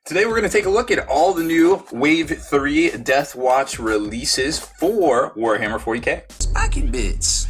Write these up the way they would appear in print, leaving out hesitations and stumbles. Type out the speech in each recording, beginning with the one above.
Today we're going to take a look at all the new Wave 3 Deathwatch releases for Warhammer 40k. Spiky bits.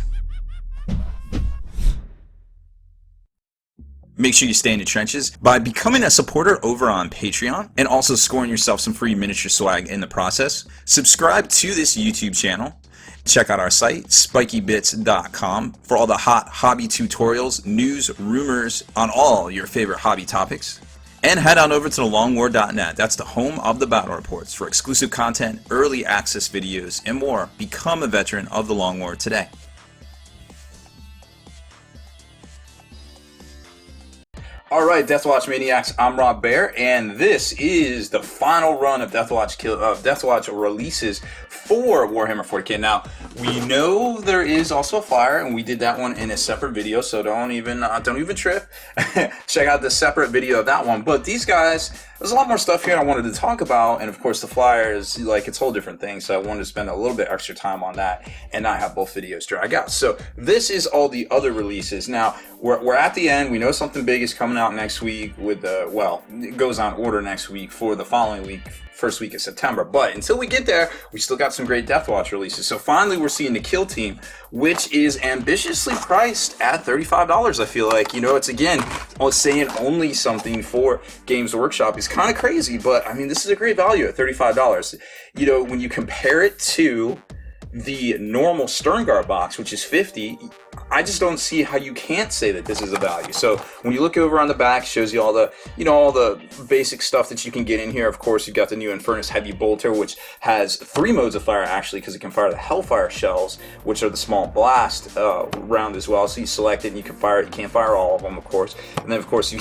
Make sure you stay in the trenches by becoming a supporter over on Patreon and also scoring yourself some free miniature swag in the process. Subscribe to this YouTube channel. Check out our site, spikybits.com, for all the hot hobby tutorials, news, rumors on all your favorite hobby topics. And head on over to thelongwar.net. That's the home of the battle reports for exclusive content, early access videos, and more. Become a veteran of the Long War today. Alright, Deathwatch Maniacs, I'm Baer, and this is the final run of Deathwatch releases for Warhammer 40k. Now, we know there is also a flyer, and we did that one in a separate video, so don't even trip. Check out the separate video of that one. But these guys, there's a lot more stuff here I wanted to talk about, and of course the flyer is like it's a whole different thing, so I wanted to spend a little bit extra time on that and not have both videos drag out. So this is all the other releases. Now, we're at the end. We know something big is coming out next week with the, well, it goes on order next week for the following week, first week of September. But until we get there, we still got some great Deathwatch releases. So finally we're seeing the Kill Team, which is ambitiously priced at $35. I feel like, you know, it's again saying only something for Games Workshop is kind of crazy, but I mean, this is a great value at $35. You know, when you compare it to the normal Sternguard box, which is $50, I just don't see how you can't say that this is a value. So when you look over on the back, shows you all the, you know, all the basic stuff that you can get in here. Of course, you've got the new Infernus Heavy Bolter, which has 3 modes of fire actually, because it can fire the Hellfire shells, which are the small blast round as well. So you select it and you can fire it. You can't fire all of them, of course. And then of course you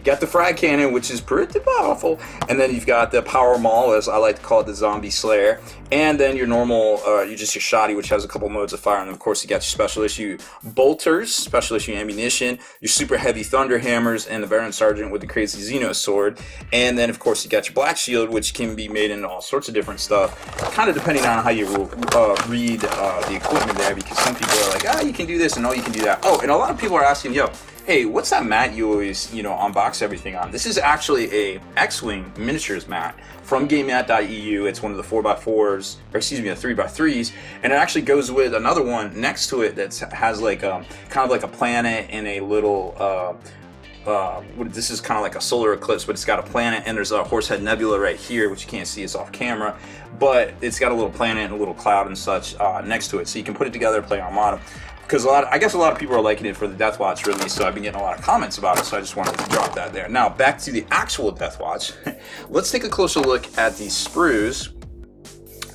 got the frag cannon, which is pretty powerful. And then you've got the Power Maul, as I like to call it, the Zombie Slayer. And then your normal, your shoddy, which has a couple modes of fire. And of course you got your special issue bolters, special issue ammunition, your super heavy thunder hammers, and the Baron Sergeant with the crazy Xeno sword. And then of course you got your black shield, which can be made into all sorts of different stuff, kind of depending on how you read the equipment there, because some people are like, ah, you can do this and oh, you can do that. Oh, and a lot of people are asking, yo, hey, what's that mat you always, you know, unbox everything on? This is actually a X-Wing miniatures mat from GameMat.eu. It's one of the 4x4s, or excuse me, the 3x3s, and it actually goes with another one next to it that has like kind of like a planet and a little this is kind of like a solar eclipse, but it's got a planet, and there's a Horsehead Nebula right here, which you can't see, it's off camera, but it's got a little planet and a little cloud and such next to it, so you can put it together and play Armada. Because I guess a lot of people are liking it for the Deathwatch release, so I've been getting a lot of comments about it, so I just wanted to drop that there. Now, back to the actual Deathwatch. Let's take a closer look at the Sprues,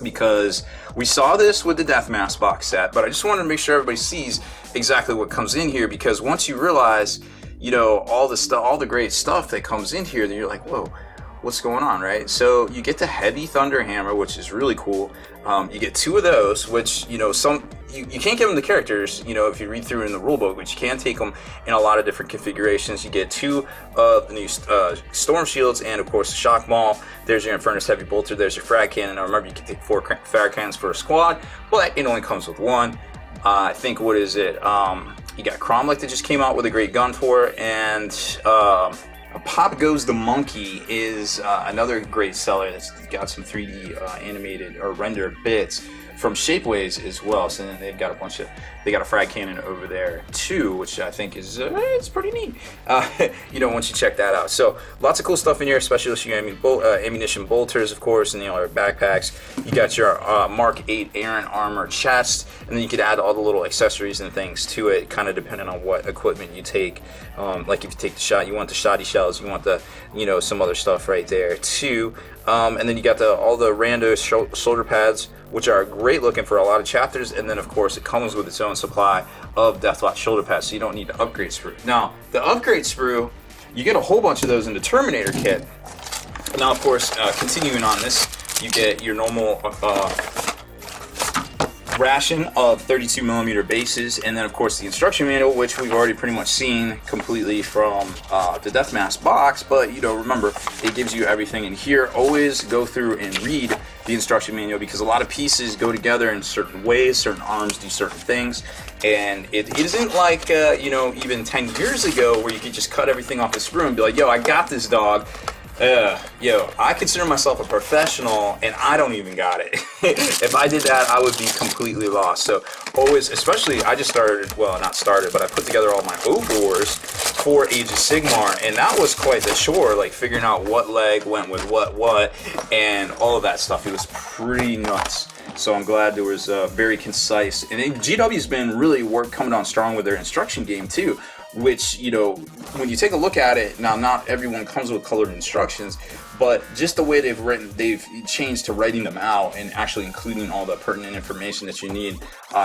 because we saw this with the Death Mask box set, but I just wanted to make sure everybody sees exactly what comes in here, because once you realize, you know, all the great stuff that comes in here, then you're like, whoa, what's going on, right? So you get the Heavy Thunder Hammer, which is really cool. You get 2 of those, which, you know, you can't give them the characters, you know, if you read through in the rulebook, but you can take them in a lot of different configurations. You get 2 of the new Storm Shields, and of course the Shock Maul. There's your Infernus Heavy Bolter, there's your Frag Cannon. Now remember, you can take 4 frag cannons for a squad, but it only comes with 1. I think, what is it? You got Cromlech that just came out with a great gun for it, and Pop Goes the Monkey is another great seller that's got some 3D animated or rendered bits from Shapeways as well. So then they've got they got a frag cannon over there too, which I think is it's pretty neat. You know, once you check that out. So lots of cool stuff in here, especially ammunition bolters, of course, and the other backpacks. You got your Mark 8 Aaron armor chest, and then you could add all the little accessories and things to it, kind of depending on what equipment you take. Like if you take the shot, you want the shoddy shells, you want the, you know, some other stuff right there too. And then you got all the rando shoulder pads, which are great looking for a lot of chapters. And then of course it comes with its own supply of Deathwatch shoulder pads, so you don't need to upgrade sprue. Now the upgrade sprue, you get a whole bunch of those in the Terminator kit. Now of course, continuing on this, you get your normal ration of 32mm bases, and then of course the instruction manual, which we've already pretty much seen completely from the Death Mask box, but you know, remember, it gives you everything in here. Always go through and read the instruction manual, because a lot of pieces go together in certain ways, certain arms do certain things, and it isn't like you know, even 10 years ago where you could just cut everything off the sprue and be like, yo, I got this dog. Yo, I consider myself a professional, and I don't even got it. If I did that, I would be completely lost. So always, especially, I just started, well, not started, but I put together all my overlords for Age of Sigmar, and that was quite the chore, like figuring out what leg went with what, and all of that stuff. It was pretty nuts. So I'm glad there was very concise. And GW's been really coming on strong with their instruction game too, which, you know, when you take a look at it, now not everyone comes with colored instructions, but just the way they've changed to writing them out and actually including all the pertinent information that you need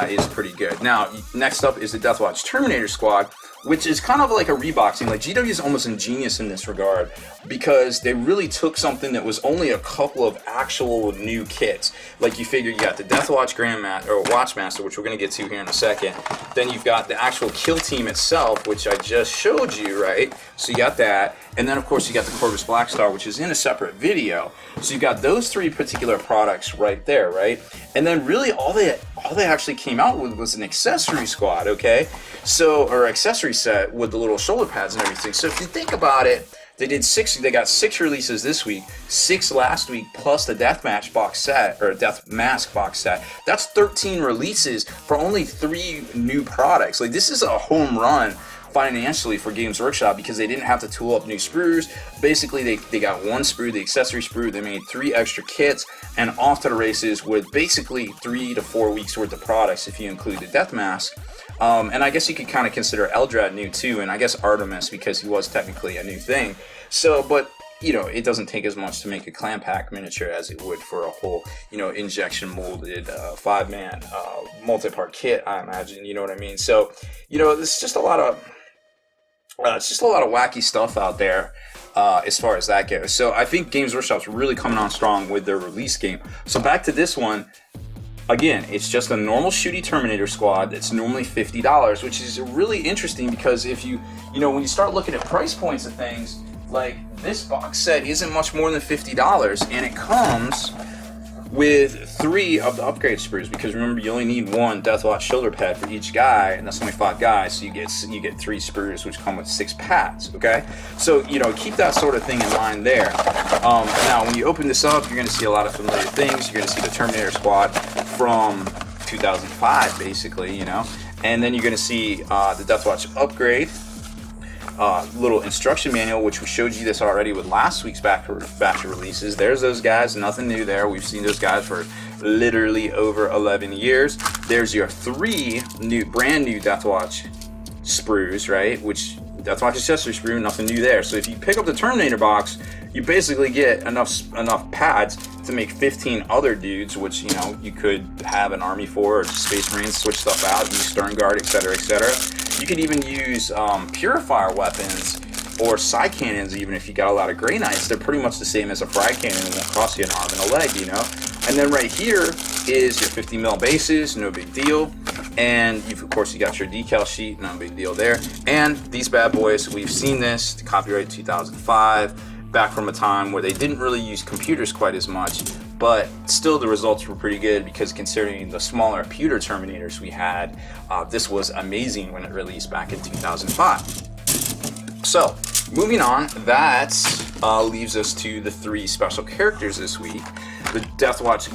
is pretty good. Now, next up is the Deathwatch Terminator Squad, which is kind of like a reboxing. Like, GW is almost ingenious in this regard because they really took something that was only a couple of actual new kits. Like, you figure you got the Deathwatch Grandmaster or Watchmaster, which we're going to get to here in a second. Then you've got the actual kill team itself, which I just showed you, right? So you got that. And then, of course, you got the Corvus Blackstar, which is in a separate video. So you've got those three particular products right there, right? And then really all they actually came out with was an accessory squad, okay? So, or accessory set with the little shoulder pads and everything. So if you think about it, they got 6 releases this week, 6 last week, plus the Deathmatch box set, or Death Mask box set. That's 13 releases for only 3 new products. Like, this is a home run financially for Games Workshop because they didn't have to tool up new sprues. Basically, they got 1 sprue, the accessory sprue. They made 3 extra kits and off to the races with basically 3 to 4 weeks worth of products if you include the Death Mask. And I guess you could kind of consider Eldrad new too, and I guess Artemis because he was technically a new thing. So, but you know, it doesn't take as much to make a clan pack miniature as it would for a whole, you know, injection molded 5-man multi-part kit, I imagine. You know what I mean? So, you know, it's just a lot of wacky stuff out there as far as that goes. So I think Games Workshop's really coming on strong with their release game. So back to this one. Again, it's just a normal shooty Terminator squad that's normally $50, which is really interesting because if you know, when you start looking at price points of things, like this box set isn't much more than $50, and it comes with 3 of the upgrade sprues, because remember, you only need 1 Deathwatch shoulder pad for each guy, and that's only 5 guys, so you get 3 sprues, which come with 6 pads. Okay, so you know, keep that sort of thing in mind there. Now, when you open this up, you're going to see a lot of familiar things. You're going to see the Terminator Squad from 2005, basically, you know, and then you're going to see the Deathwatch upgrade. Little instruction manual, which we showed you this already with last week's batch of releases. There's those guys, nothing new there. We've seen those guys for literally over 11 years. There's your 3 brand new Deathwatch sprues, right? Which Deathwatch accessory sprue, nothing new there. So if you pick up the Terminator box, you basically get enough pads to make 15 other dudes, which, you know, you could have an army for, or Space Marines, switch stuff out, use Stern Guard, etc., etc. You could even use purifier weapons or psi cannons, even if you got a lot of Grey Knights. They're pretty much the same as a fry cannon and won't cost you an arm and a leg, you know? And then right here is your 50 mil bases, no big deal. And of course you got your decal sheet, no big deal there. And these bad boys, we've seen this, copyright 2005, back from a time where they didn't really use computers quite as much, but still the results were pretty good because considering the smaller pewter Terminators we had, this was amazing when it released back in 2005. So, moving on, that leaves us to the 3 special characters this week. The Deathwatch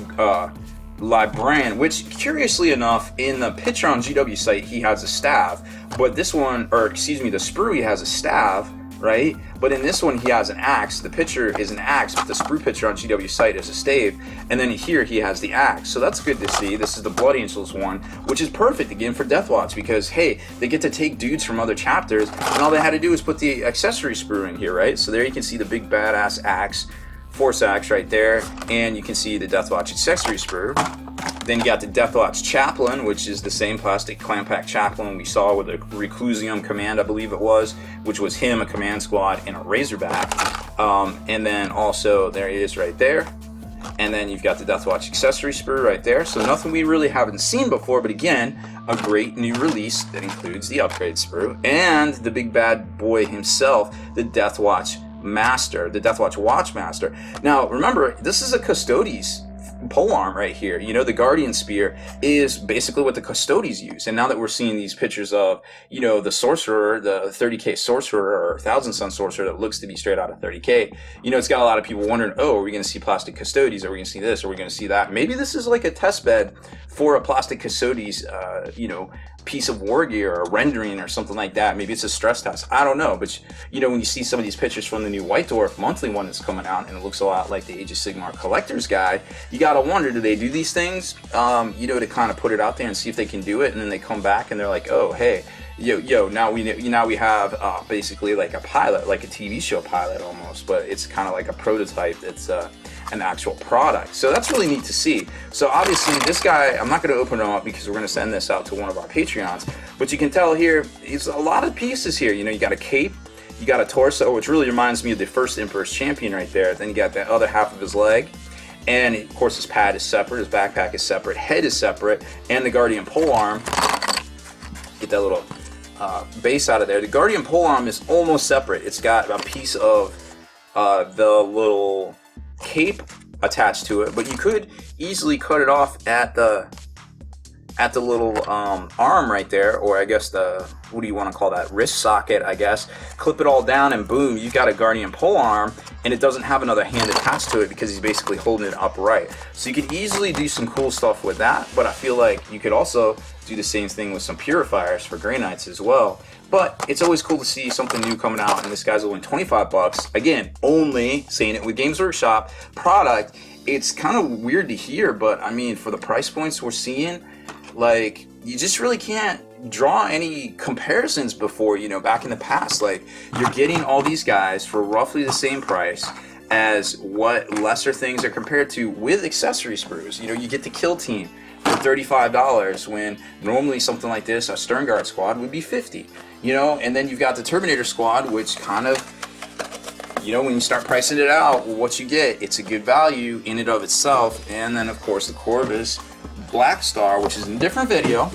Librarian, which curiously enough, in the picture on GW site, he has a staff, but this one, or excuse me, the sprue, he has a staff, right? But in this one, he has an axe. The picture is an axe, but the sprue picture on GW site is a stave, and then here he has the axe. So that's good to see. This is the Blood Angels one, which is perfect again for Deathwatch because, hey, they get to take dudes from other chapters, and all they had to do is put the accessory sprue in here, right? So there you can see the big badass axe, Force Axe right there, and you can see the Deathwatch accessory sprue. Then you got the Deathwatch Chaplain, which is the same plastic clan pack chaplain we saw with a Reclusium command, I believe it was, which was him, a command squad, and a Razorback. And then also, there he is right there. And then you've got the Deathwatch accessory sprue right there. So nothing we really haven't seen before, but again, a great new release that includes the upgrade sprue. And the big bad boy himself, the Deathwatch Master, the Deathwatch Watchmaster. Now, remember, this is a Custodes polearm right here. You know, the Guardian Spear is basically what the Custodes use. And now that we're seeing these pictures of, you know, the Sorcerer, the 30k Sorcerer or 1000 Sun Sorcerer that looks to be straight out of 30k, you know, it's got a lot of people wondering, oh, are we going to see plastic Custodes? Are we going to see this? Are we going to see that? Maybe this is like a test bed for a plastic Custodes, you know, piece of war gear or rendering or something like that. Maybe it's a stress test. I don't know. But, you know, when you see some of these pictures from the new White Dwarf monthly one that's coming out, and it looks a lot like the Age of Sigmar collector's guide, you got to wonder, do they do these things, you know, to kind of put it out there and see if they can do it? And then they come back and they're like, oh, hey, now we have basically like a pilot, like a TV show pilot almost, but it's kind of like a prototype. It's an actual product. So that's really neat to see. So obviously this guy, I'm not going to open him up because we're going to send this out to one of our Patreons, but you can tell here, it's a lot of pieces here. You know, you got a cape, you got a torso, which really reminds me of the first Emperor's Champion right there. Then you got the other half of his leg. And of course his pad is separate, his backpack is separate, head is separate, and the Guardian polearm. Get that little base out of there. The Guardian polearm is almost separate. It's got a piece of the little cape attached to it, but you could easily cut it off at the little arm right there, or I guess the, what do you want to call that, wrist socket, I guess. Clip it all down and boom, you've got a Guardian polearm, and it doesn't have another hand attached to it because he's basically holding it upright. So you could easily do some cool stuff with that, but I feel like you could also do the same thing with some purifiers for Grey Knights as well. But it's always cool to see something new coming out, and this guy's only 25 bucks. Again, only saying it with Games Workshop product. It's kind of weird to hear, but I mean, for the price points we're seeing, like, you just really can't draw any comparisons before, you know, back in the past. Like, you're getting all these guys for roughly the same price as what lesser things are compared to with accessory sprues. You know, you get the Kill Team for $35 when normally something like this, a Sternguard squad, would be $50. You know, and then you've got the Terminator squad, which kind of, you know, when you start pricing it out, what you get, it's a good value in and of itself. And then, of course, the Corvus Black Star, which is in a different video.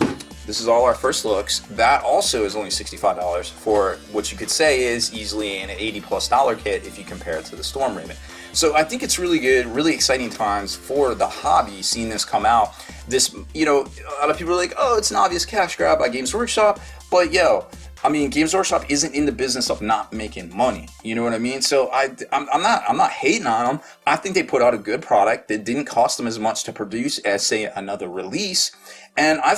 This is all our first looks. That also is only $65 for what you could say is easily an $80+ kit if you compare it to the Storm Raven. So I think it's really good, really exciting times for the hobby, seeing this come out. This, you know, a lot of people are like, oh, it's an obvious cash grab by Games Workshop, but yo, I mean, Games Workshop isn't in the business of not making money. You know what I mean? So I'm not hating on them. I think they put out a good product that didn't cost them as much to produce as, say, another release. And I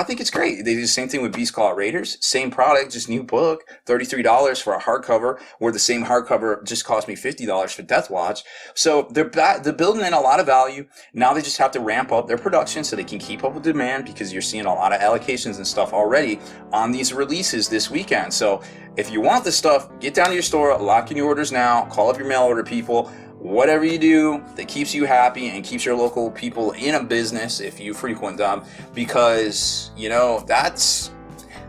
think it's great. They do the same thing with Beast Claw Raiders. Same product, just new book, $33 for a hardcover, where the same hardcover just cost me $50 for Deathwatch. So they're building in a lot of value. Now they just have to ramp up their production so they can keep up with demand, because you're seeing a lot of allocations and stuff already on these releases this weekend. So if you want this stuff, get down to your store, lock in your orders now, call up your mail order people. Whatever you do that keeps you happy and keeps your local people in a business, if you frequent them, because, you know, that's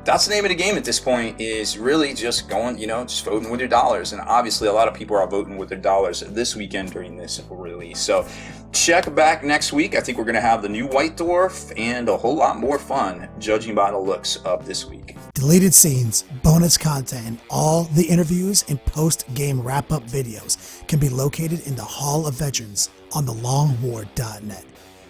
the name of the game at this point, is really just going, you know, just voting with your dollars. And obviously a lot of people are voting with their dollars this weekend during this release. So check back next week. I think we're going to have the new White Dwarf and a whole lot more fun, judging by the looks of this week. Deleted scenes, bonus content, and all the interviews and post-game wrap-up videos can be located in the Hall of Veterans on thelongwar.net.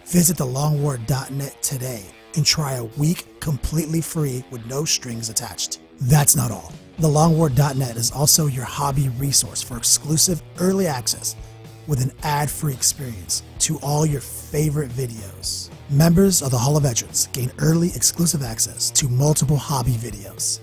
Visit thelongwar.net today and try a week completely free with no strings attached. That's not all. Thelongwar.net is also your hobby resource for exclusive early access with an ad-free experience to all your favorite videos. Members of the Hall of Veterans gain early exclusive access to multiple hobby videos,